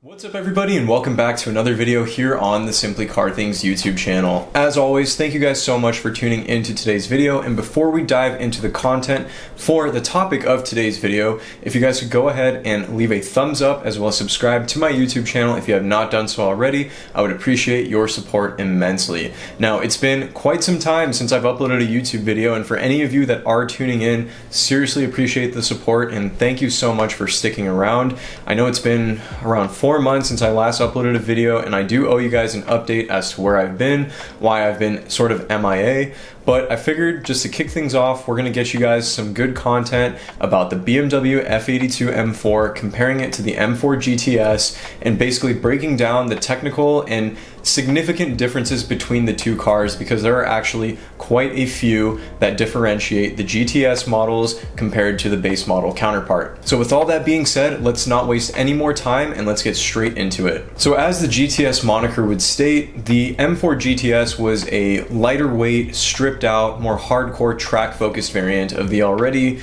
What's up everybody, and welcome back to another video here on the Simply Car Things YouTube channel. As always, thank you guys so much for tuning into today's video, and before we dive into the content for the topic of today's video, if you guys could go ahead and leave a thumbs up as well as subscribe to my YouTube channel if you have not done so already, I would appreciate your support immensely. Now, it's been quite some time since I've uploaded a YouTube video, and for any of you that are tuning in, seriously appreciate the support and thank you so much for sticking around. I know it's been around 4 months since I last uploaded a video, and I do owe you guys an update as to where I've been, why I've been sort of MIA, but I figured just to kick things off, we're gonna get you guys some good content about the BMW F82 M4, comparing it to the M4 GTS, and basically breaking down the technical and significant differences between the two cars, because there are actually quite a few that differentiate the GTS models compared to the base model counterpart. So with all that being said, let's not waste any more time and let's get straight into it. So as the GTS moniker would state, the M4 GTS was a lighter weight, stripped out, more hardcore track focused variant of the already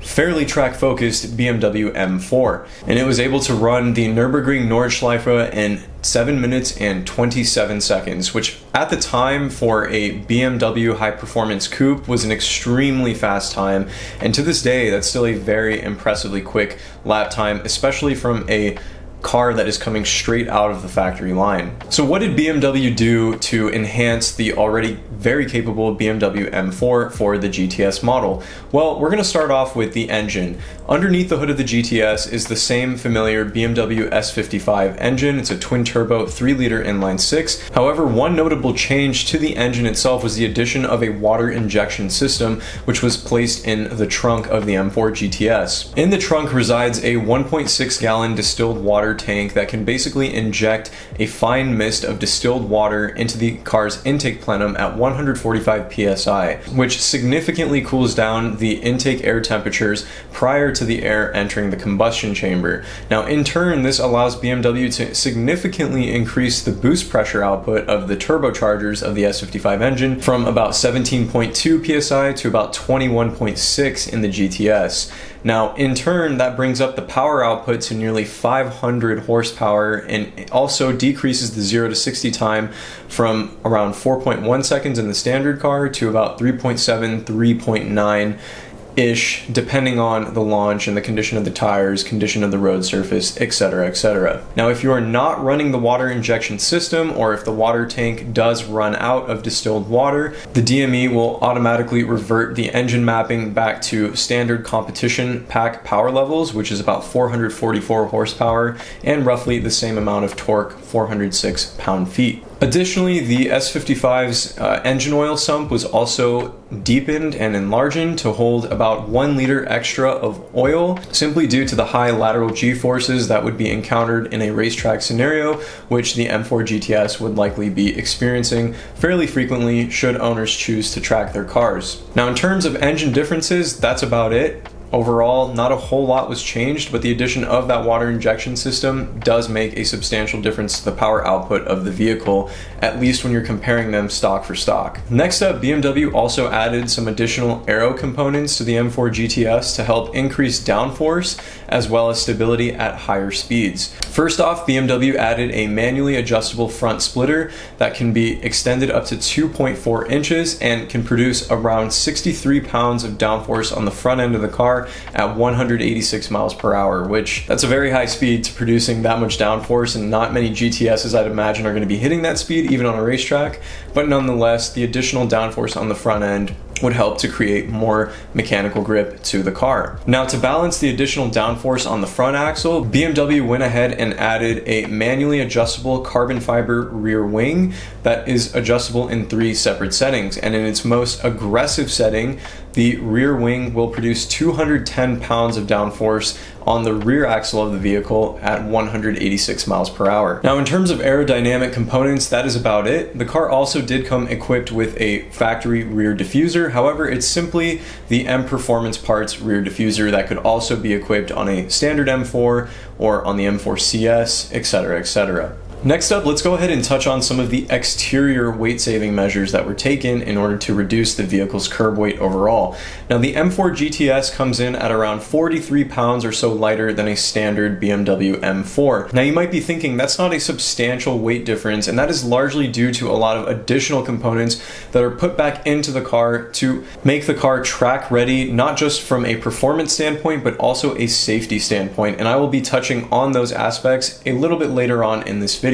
fairly track-focused BMW M4, and it was able to run the Nürburgring Nordschleife in 7 minutes and 27 seconds, which at the time for a BMW high-performance coupe was an extremely fast time, and to this day that's still a very impressively quick lap time, especially from a car that is coming straight out of the factory line. So what did BMW do to enhance the already very capable BMW M4 for the GTS model? Well, we're going to start off with the engine. Underneath the hood of the GTS is the same familiar BMW S55 engine. It's a twin-turbo 3-liter inline-6. However, one notable change to the engine itself was the addition of a water injection system, which was placed in the trunk of the M4 GTS. In the trunk resides a 1.6-gallon distilled water tank that can basically inject a fine mist of distilled water into the car's intake plenum at 145 psi, which significantly cools down the intake air temperatures prior to the air entering the combustion chamber. Now, in turn, this allows BMW to significantly increase the boost pressure output of the turbochargers of the S55 engine from about 17.2 psi to about 21.6 in the GTS. Now, in turn, that brings up the power output to nearly 500 horsepower and also decreases the 0 to 60 time from around 4.1 seconds in the standard car to about 3.7, 3.9-ish, depending on the launch and the condition of the tires, condition of the road surface, etc., etc. Now, if you are not running the water injection system, or if the water tank does run out of distilled water, the DME will automatically revert the engine mapping back to standard competition pack power levels, which is about 444 horsepower and roughly the same amount of torque, 406 pound-feet. Additionally, the S55's engine oil sump was also deepened and enlarged to hold about 1 liter extra of oil, simply due to the high lateral G-forces that would be encountered in a racetrack scenario, which the M4 GTS would likely be experiencing fairly frequently should owners choose to track their cars. Now, in terms of engine differences, that's about it. Overall, not a whole lot was changed, but the addition of that water injection system does make a substantial difference to the power output of the vehicle, at least when you're comparing them stock for stock. Next up, BMW also added some additional aero components to the M4 GTS to help increase downforce as well as stability at higher speeds. First off, BMW added a manually adjustable front splitter that can be extended up to 2.4 inches and can produce around 63 pounds of downforce on the front end of the car at 186 miles per hour, which that's a very high speed to producing that much downforce, and not many GTSs I'd imagine are going to be hitting that speed even on a racetrack, but nonetheless, the additional downforce on the front end would help to create more mechanical grip to the car. Now, to balance the additional downforce on the front axle, BMW went ahead and added a manually adjustable carbon fiber rear wing that is adjustable in 3 separate settings, and in its most aggressive setting, the rear wing will produce 210 pounds of downforce on the rear axle of the vehicle at 186 miles per hour. Now, in terms of aerodynamic components, that is about it. The car also did come equipped with a factory rear diffuser. However, it's simply the M Performance Parts rear diffuser that could also be equipped on a standard M4 or on the M4 CS, etc., etc. Next up, let's go ahead and touch on some of the exterior weight saving measures that were taken in order to reduce the vehicle's curb weight overall. Now, the M4 GTS comes in at around 43 pounds or so lighter than a standard BMW M4. Now, you might be thinking that's not a substantial weight difference, and that is largely due to a lot of additional components that are put back into the car to make the car track ready, not just from a performance standpoint, but also a safety standpoint. And I will be touching on those aspects a little bit later on in this video.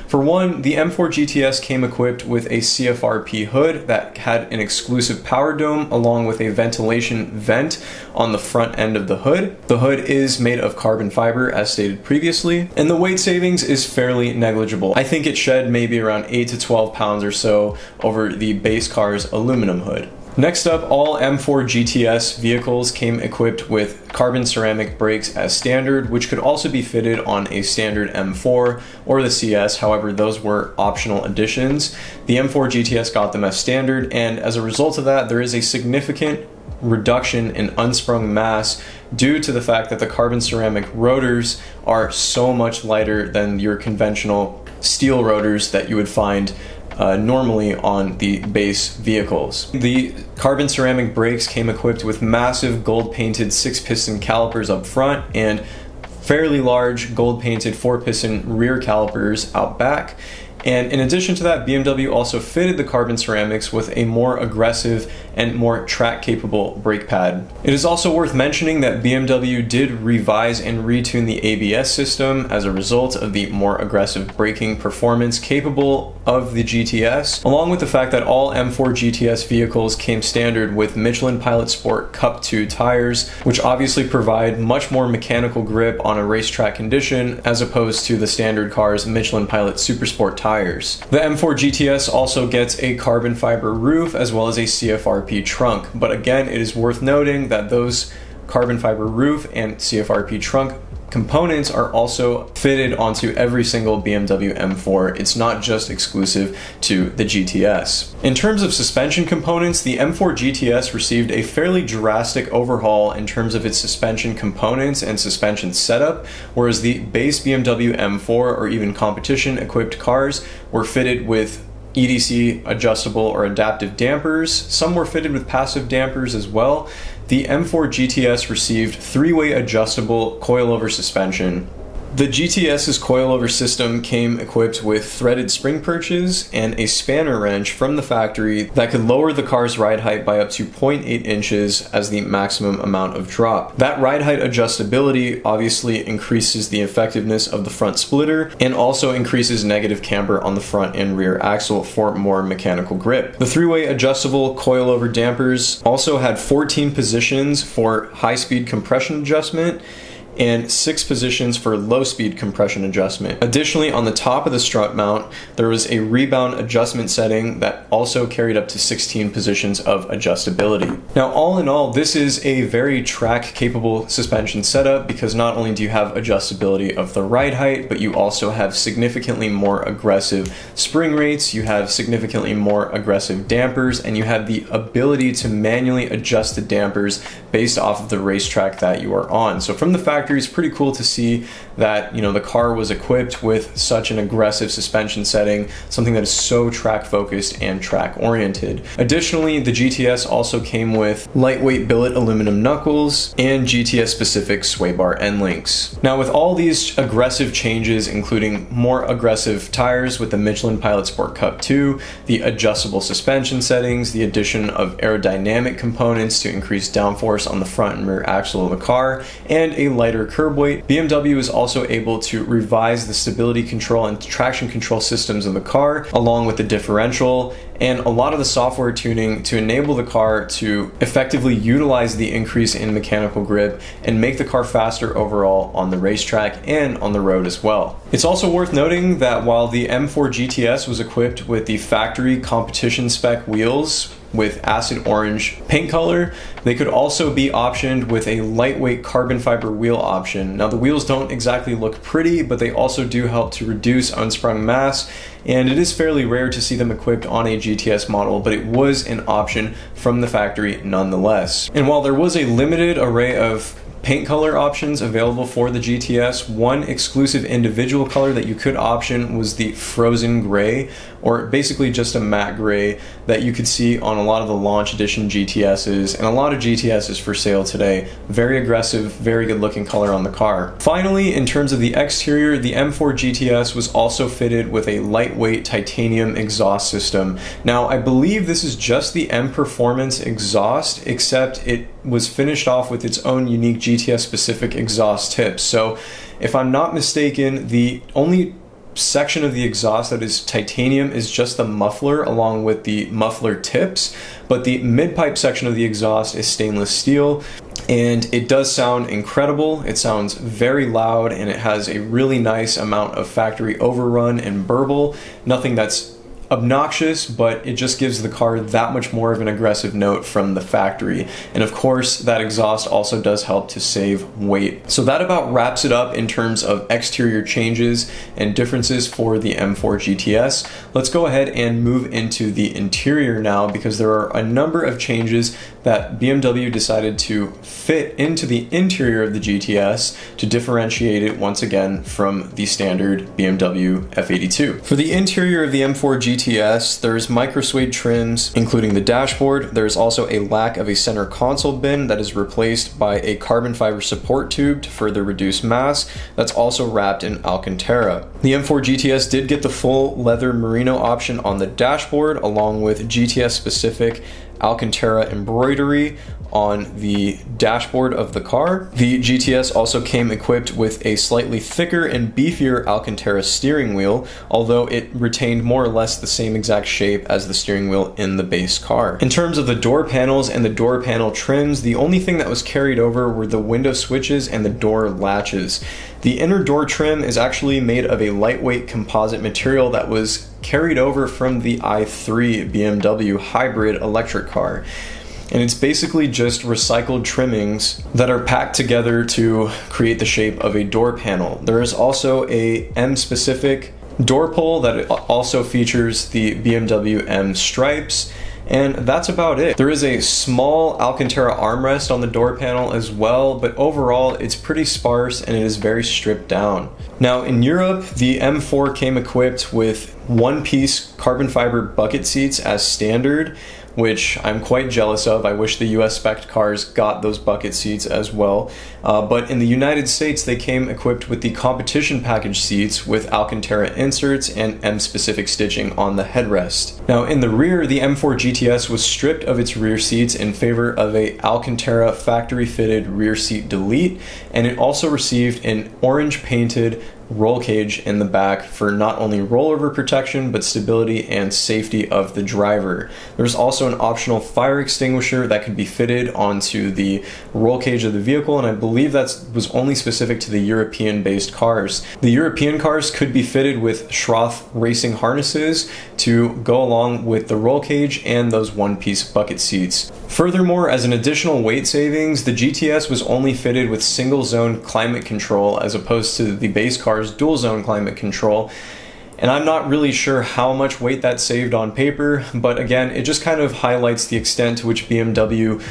For one, the M4 GTS came equipped with a CFRP hood that had an exclusive power dome along with a ventilation vent on the front end of the hood. The hood is made of carbon fiber as stated previously, and the weight savings is fairly negligible. I think it shed maybe around 8 to 12 pounds or so over the base car's aluminum hood. Next up, all M4 GTS vehicles came equipped with carbon ceramic brakes as standard, which could also be fitted on a standard M4 or the CS. However, those were optional additions. The M4 GTS got them as standard, and as a result of that, there is a significant reduction in unsprung mass due to the fact that the carbon ceramic rotors are so much lighter than your conventional steel rotors that you would find normally on the base vehicles. The carbon ceramic brakes came equipped with massive gold painted 6-piston calipers up front and fairly large gold painted 4-piston rear calipers out back. And in addition to that, BMW also fitted the carbon ceramics with a more aggressive and more track-capable brake pad. It is also worth mentioning that BMW did revise and retune the ABS system as a result of the more aggressive braking performance capable of the GTS, along with the fact that all M4 GTS vehicles came standard with Michelin Pilot Sport Cup 2 tires, which obviously provide much more mechanical grip on a racetrack condition as opposed to the standard car's Michelin Pilot Super Sport tires. The M4 GTS also gets a carbon fiber roof as well as a CFRP trunk, but again, it is worth noting that those carbon fiber roof and CFRP trunk components are also fitted onto every single BMW M4. It's not just exclusive to the GTS. In terms of suspension components, the M4 GTS received a fairly drastic overhaul in terms of its suspension components and suspension setup, whereas the base BMW M4 or even competition equipped cars were fitted with EDC adjustable or adaptive dampers. Some were fitted with passive dampers as well. The M4 GTS received 3-way adjustable coilover suspension. The GTS's coilover system came equipped with threaded spring perches and a spanner wrench from the factory that could lower the car's ride height by up to 0.8 inches as the maximum amount of drop. That ride height adjustability obviously increases the effectiveness of the front splitter and also increases negative camber on the front and rear axle for more mechanical grip. The 3-way adjustable coilover dampers also had 14 positions for high-speed compression adjustment and 6 positions for low-speed compression adjustment. Additionally, on the top of the strut mount, there was a rebound adjustment setting that also carried up to 16 positions of adjustability. Now, all in all, this is a very track-capable suspension setup because not only do you have adjustability of the ride height, but you also have significantly more aggressive spring rates, you have significantly more aggressive dampers, and you have the ability to manually adjust the dampers based off of the racetrack that you are on. So from the factory, it's pretty cool to see that, you know, the car was equipped with such an aggressive suspension setting, something that is so track focused and track oriented. Additionally, the GTS also came with lightweight billet aluminum knuckles and GTS specific sway bar end links. Now, with all these aggressive changes, including more aggressive tires with the Michelin Pilot Sport Cup 2, the adjustable suspension settings, the addition of aerodynamic components to increase downforce on the front and rear axle of the car, and a lighter curb weight, BMW is also able to revise the stability control and traction control systems of the car, along with the differential and a lot of the software tuning to enable the car to effectively utilize the increase in mechanical grip and make the car faster overall on the racetrack and on the road as well. It's also worth noting that while the M4 GTS was equipped with the factory competition spec wheels with acid orange paint color, they could also be optioned with a lightweight carbon fiber wheel option. Now, the wheels don't exactly look pretty, but they also do help to reduce unsprung mass, and it is fairly rare to see them equipped on a GTS model, but it was an option from the factory nonetheless. And while there was a limited array of paint color options available for the GTS. One exclusive individual color that you could option was the frozen gray, or basically just a matte gray that you could see on a lot of the launch edition GTSs and a lot of GTSs for sale today. Very aggressive, very good looking color on the car. Finally, in terms of the exterior, the M4 GTS was also fitted with a lightweight titanium exhaust system. Now, I believe this is just the M Performance exhaust, except it was finished off with its own unique GTS specific exhaust tips. So if I'm not mistaken, the only section of the exhaust that is titanium is just the muffler along with the muffler tips, but the mid-pipe section of the exhaust is stainless steel, and it does sound incredible. It sounds very loud, and it has a really nice amount of factory overrun and burble. Nothing that's obnoxious, but it just gives the car that much more of an aggressive note from the factory. And of course, that exhaust also does help to save weight. So that about wraps it up in terms of exterior changes and differences for the M4 GTS. Let's go ahead and move into the interior now, because there are a number of changes that BMW decided to fit into the interior of the GTS to differentiate it once again from the standard BMW F82. For the interior of the M4 GTS, there's micro suede trims, including the dashboard. There's also a lack of a center console bin that is replaced by a carbon fiber support tube to further reduce mass. That's also wrapped in Alcantara. The M4 GTS did get the full leather merino option on the dashboard, along with GTS specific Alcantara embroidery on the dashboard of the car. The GTS also came equipped with a slightly thicker and beefier Alcantara steering wheel, although it retained more or less the same exact shape as the steering wheel in the base car. In terms of the door panels and the door panel trims, the only thing that was carried over were the window switches and the door latches. The inner door trim is actually made of a lightweight composite material that was carried over from the i3 BMW hybrid electric car. And it's basically just recycled trimmings that are packed together to create the shape of a door panel. There is also a M-specific door pull that also features the BMW M stripes, and that's about it. There is a small Alcantara armrest on the door panel as well, but overall it's pretty sparse and it is very stripped down. Now in Europe, the M4 came equipped with one-piece carbon fiber bucket seats as standard, which I'm quite jealous of. I wish the US spec cars got those bucket seats as well. But in the United States, they came equipped with the competition package seats with Alcantara inserts and M-specific stitching on the headrest. Now in the rear, the M4 GTS was stripped of its rear seats in favor of a Alcantara factory-fitted rear seat delete, and it also received an orange painted roll cage in the back for not only rollover protection but stability and safety of the driver. There's also an optional fire extinguisher that could be fitted onto the roll cage of the vehicle, and I believe that was only specific to the European based cars. The European cars could be fitted with Schroth racing harnesses to go along with the roll cage and those one-piece bucket seats. Furthermore, as an additional weight savings, the GTS was only fitted with single zone climate control as opposed to the base car's dual zone climate control. And I'm not really sure how much weight that saved on paper, but again, it just kind of highlights the extent to which BMW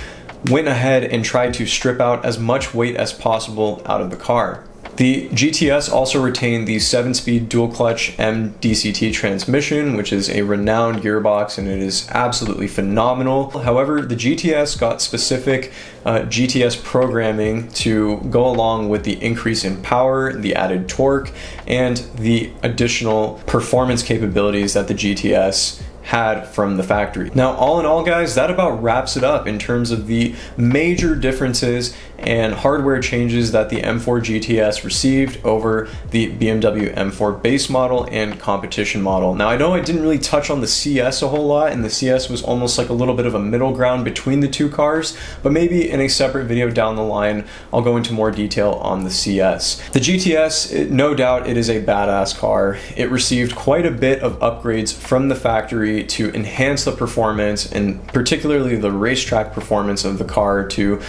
went ahead and tried to strip out as much weight as possible out of the car. The GTS also retained the 7-speed dual-clutch MDCT transmission, which is a renowned gearbox, and it is absolutely phenomenal. However, the GTS got specific GTS programming to go along with the increase in power, the added torque, and the additional performance capabilities that the GTS had from the factory. Now, all in all, guys, that about wraps it up in terms of the major differences and hardware changes that the M4 GTS received over the BMW M4 base model and competition model. Now, I know I didn't really touch on the CS a whole lot, and the CS was almost like a little bit of a middle ground between the two cars, but maybe in a separate video down the line, I'll go into more detail on the CS. The GTS, no doubt, it is a badass car. It received quite a bit of upgrades from the factory to enhance the performance, and particularly the racetrack performance of the car, to,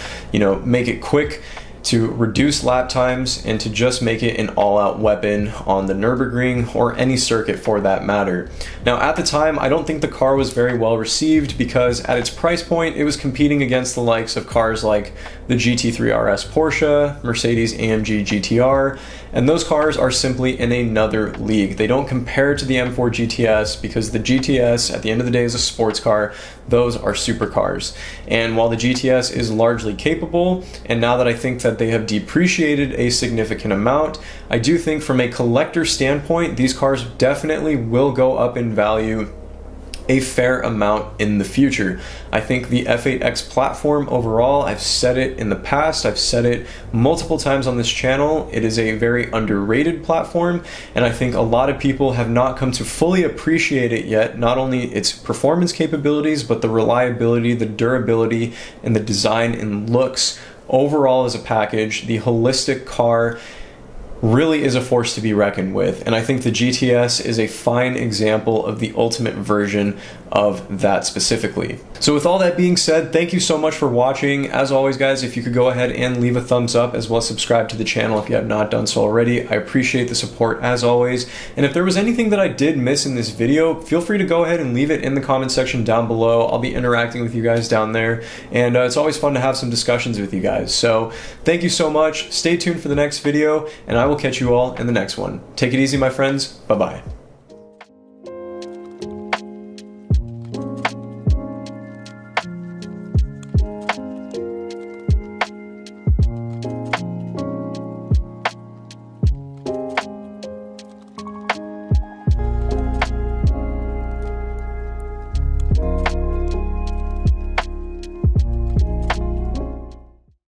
make it quick to reduce lap times and to just make it an all-out weapon on the Nürburgring or any circuit for that matter. Now at the time, I don't think the car was very well received because at its price point, it was competing against the likes of cars like the GT3 RS Porsche, Mercedes AMG GTR, and those cars are simply in another league. They don't compare to the M4 GTS because the GTS at the end of the day is a sports car. Those are supercars. And while the GTS is largely capable, and now that I think that they have depreciated a significant amount, I do think from a collector standpoint, these cars definitely will go up in value a fair amount in the future. I think the F8X platform overall, I've said it in the past, I've said it multiple times on this channel, it is a very underrated platform, and I think a lot of people have not come to fully appreciate it yet, not only its performance capabilities, but the reliability, the durability, and the design and looks overall as a package. The holistic car really is a force to be reckoned with, and I think the GTS is a fine example of the ultimate version of that specifically. So with all that being said, thank you so much for watching. As always guys, if you could go ahead and leave a thumbs up as well as subscribe to the channel if you have not done so already. I appreciate the support as always, and if there was anything that I did miss in this video, feel free to go ahead and leave it in the comment section down below. I'll be interacting with you guys down there, and it's always fun to have some discussions with you guys. So thank you so much, stay tuned for the next video, and I will catch you all in the next one. Take it easy my friends, bye bye.